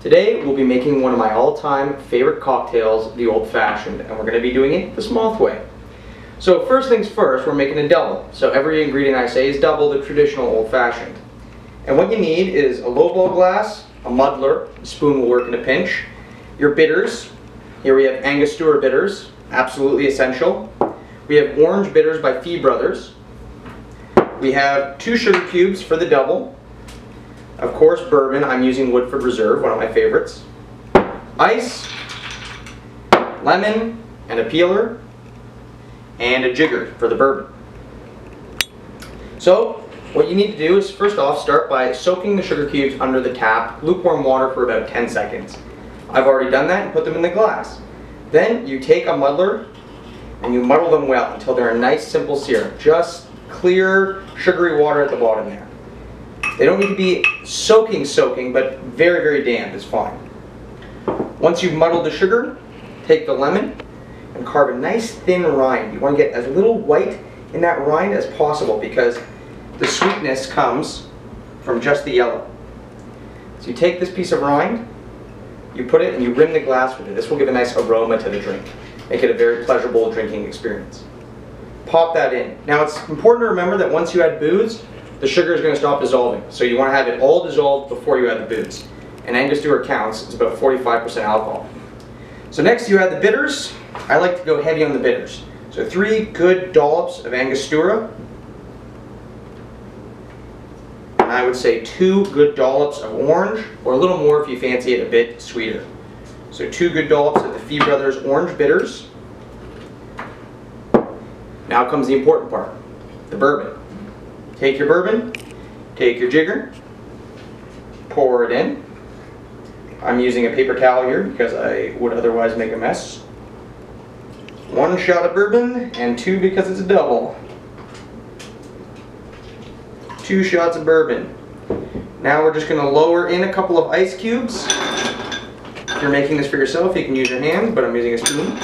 Today we'll be making one of my all-time favorite cocktails, the Old Fashioned, and we're going to be doing it the Smallth way. So first things first, we're making a double. So every ingredient I say is double the traditional Old Fashioned. And what you need is a lowball glass, a muddler, a spoon will work in a pinch, your bitters. Here we have Angostura bitters, absolutely essential. We have orange bitters by Fee Brothers. We have 2 sugar cubes for the double. Of course, bourbon. I'm using Woodford Reserve, one of my favorites. Ice, lemon, and a peeler, and a jigger for the bourbon. So, what you need to do is first off start by soaking the sugar cubes under the tap, lukewarm water for about 10 seconds. I've already done that and put them in the glass. Then you take a muddler and you muddle them well until they're a nice simple syrup. Just clear, sugary water at the bottom there. They don't need to be soaking, but very, very damp is fine. Once you've muddled the sugar, take the lemon and carve a nice thin rind. You want to get as little white in that rind as possible because the sweetness comes from just the yellow. So you take this piece of rind, you put it and you rim the glass with it. This will give a nice aroma to the drink. Make it a very pleasurable drinking experience. Pop that in. Now it's important to remember that once you add booze, the sugar is going to stop dissolving. So you want to have it all dissolved before you add the booze. And Angostura counts, it's about 45% alcohol. So next you add the bitters. I like to go heavy on the bitters. So 3 good dollops of Angostura. And I would say 2 good dollops of orange, or a little more if you fancy it a bit sweeter. So 2 good dollops of the Fee Brothers orange bitters. Now comes the important part, the bourbon. Take your bourbon, take your jigger, pour it in. I'm using a paper towel here because I would otherwise make a mess. 1 shot of bourbon and 2 because it's a double. 2 shots of bourbon. Now we're just going to lower in a couple of ice cubes. If you're making this for yourself, you can use your hand, but I'm using a spoon.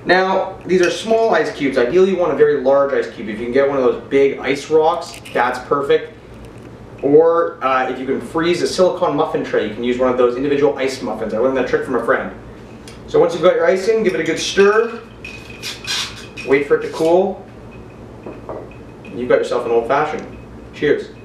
Now, these are small ice cubes. Ideally, you want a very large ice cube. If you can get one of those big ice rocks, that's perfect. Or if you can freeze a silicone muffin tray, you can use one of those individual ice muffins. I learned that trick from a friend. So once you've got your ice in, give it a good stir. Wait for it to cool. You've got yourself an old fashioned. Cheers.